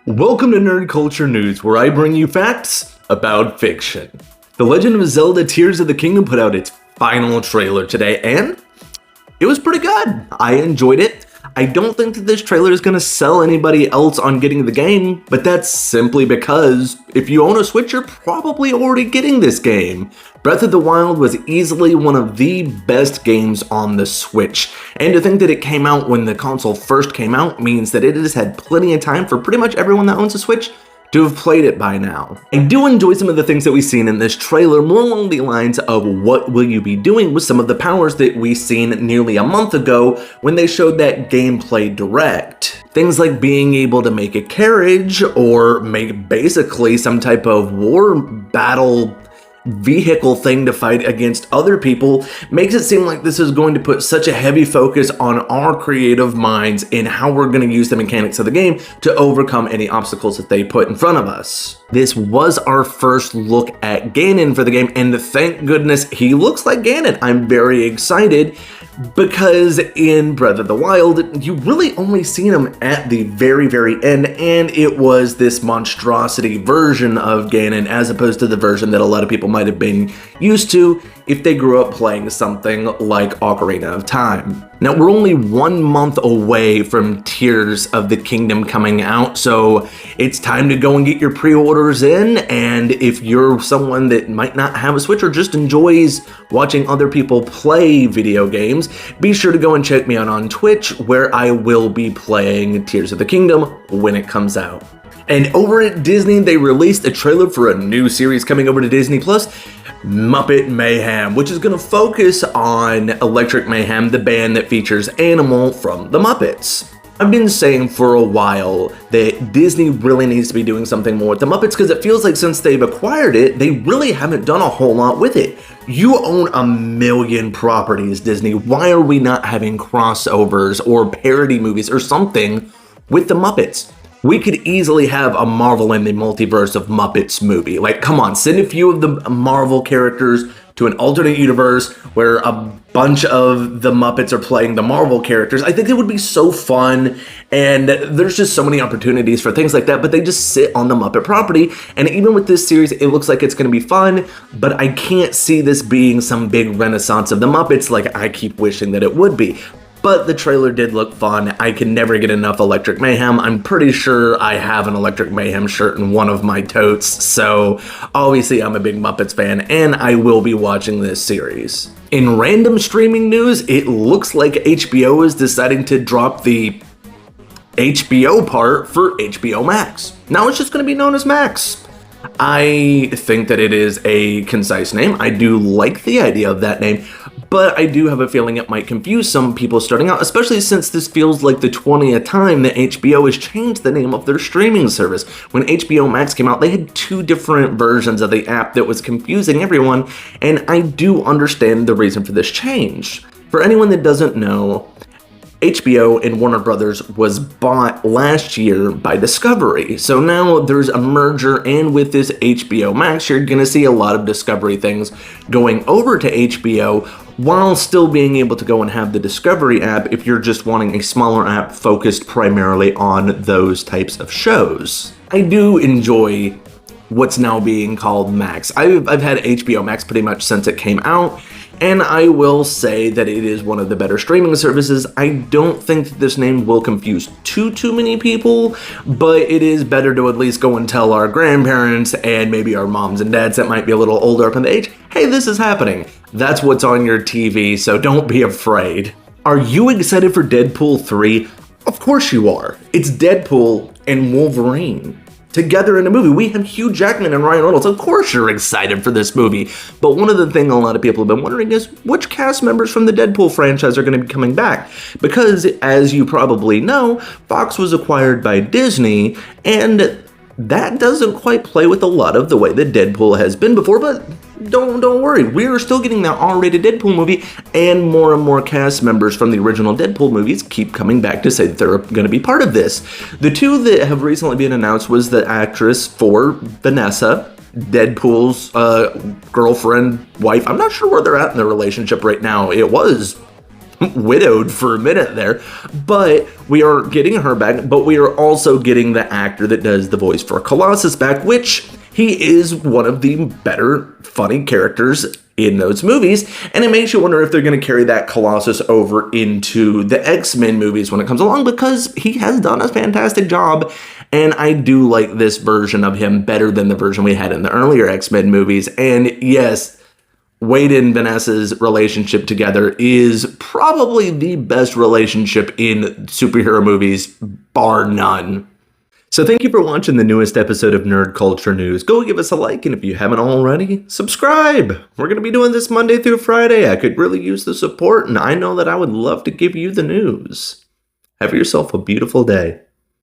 Welcome to Nerd Culture News, where I bring you facts about fiction. The Legend of Zelda Tears of the Kingdom put out its final trailer today, and it was pretty good. I enjoyed it. I don't think that this trailer is going to sell anybody else on getting the game, but that's simply because if you own a Switch, you're probably already getting this game. Breath of the Wild was easily one of the best games on the Switch, and to think that it came out when the console first came out means that it has had plenty of time for pretty much everyone that owns a Switch to have played it by now. I do enjoy some of the things that we've seen in this trailer, more along the lines of what will you be doing with some of the powers that we seen nearly a month ago when they showed that gameplay direct. Things like being able to make a carriage or make basically some type of war battle vehicle thing to fight against other people makes it seem like this is going to put such a heavy focus on our creative minds in how we're going to use the mechanics of the game to overcome any obstacles that they put in front of us. This was our first look at Ganon for the game, and thank goodness he looks like Ganon. I'm very excited because in Breath of the Wild, you really only seen him at the very end, and it was this monstrosity version of Ganon as opposed to the version that a lot of people might have been used to if they grew up playing something like Ocarina of Time. Now, we're only 1 month away from Tears of the Kingdom coming out, so it's time to go and get your pre-orders in, and if you're someone that might not have a Switch or just enjoys watching other people play video games, be sure to go and check me out on Twitch, where I will be playing Tears of the Kingdom when it comes out. And over at Disney, they released a trailer for a new series coming over to Disney Plus, Muppet Mayhem, which is going to focus on Electric Mayhem, the band that features Animal from the Muppets. I've been saying for a while that Disney really needs to be doing something more with the Muppets because it feels like since they've acquired it, they really haven't done a whole lot with it. You own a million properties, Disney. Why are we not having crossovers or parody movies or something with the Muppets? We could easily have a Marvel in the Multiverse of Muppets movie. Like, come on, send a few of the Marvel characters to an alternate universe where a bunch of the Muppets are playing the Marvel characters. I think it would be so fun, and there's just so many opportunities for things like that, but they just sit on the Muppet property, and even with this series, it looks like it's going to be fun, but I can't see this being some big renaissance of the Muppets like I keep wishing that it would be. But the trailer did look fun. I can never get enough Electric Mayhem. I'm pretty sure I have an Electric Mayhem shirt in one of my totes, so obviously I'm a big Muppets fan, and I will be watching this series. In random streaming news, it looks like HBO is deciding to drop the HBO part for HBO Max. Now it's just going to be known as Max. I think that it is a concise name. I do like the idea of that name, but I do have a feeling it might confuse some people starting out, especially since this feels like the 20th time that HBO has changed the name of their streaming service. When HBO Max came out, they had two different versions of the app that was confusing everyone, and I do understand the reason for this change. For anyone that doesn't know, HBO and Warner Brothers was bought last year by Discovery. So now there's a merger, and with this HBO Max, you're going to see a lot of Discovery things going over to HBO while still being able to go and have the Discovery app if you're just wanting a smaller app focused primarily on those types of shows. I do enjoy what's now being called Max. I've had HBO Max pretty much since it came out, and I will say that it is one of the better streaming services. I don't think that this name will confuse too many people, but it is better to at least go and tell our grandparents and maybe our moms and dads that might be a little older up in the age, hey, this is happening. That's what's on your TV, so don't be afraid. Are you excited for Deadpool 3? Of course you are. It's Deadpool and Wolverine together in a movie. We have Hugh Jackman and Ryan Reynolds. Of course you're excited for this movie. But one of the things a lot of people have been wondering is which cast members from the Deadpool franchise are going to be coming back? Because, as you probably know, Fox was acquired by Disney, and that doesn't quite play with a lot of the way that Deadpool has been before, but don't worry. We're still getting that R-rated Deadpool movie, and more cast members from the original Deadpool movies keep coming back to say that they're going to be part of this. The two that have recently been announced was the actress for Vanessa, Deadpool's girlfriend, wife. I'm not sure where they're at in their relationship right now. It was widowed for a minute there. But we are getting her back, but we are also getting the actor that does the voice for Colossus back, which he is one of the better funny characters in those movies, and it makes you wonder if they're going to carry that Colossus over into the X-Men movies when it comes along, because he has done a fantastic job, and I do like this version of him better than the version we had in the earlier X-Men movies. And yes, Wade and Vanessa's relationship together is probably the best relationship in superhero movies, bar none. So thank you for watching the newest episode of Nerd Culture News. Go give us a like, and if you haven't already, subscribe. We're going to be doing this Monday through Friday. I could really use the support, and I know that I would love to give you the news. Have yourself a beautiful day.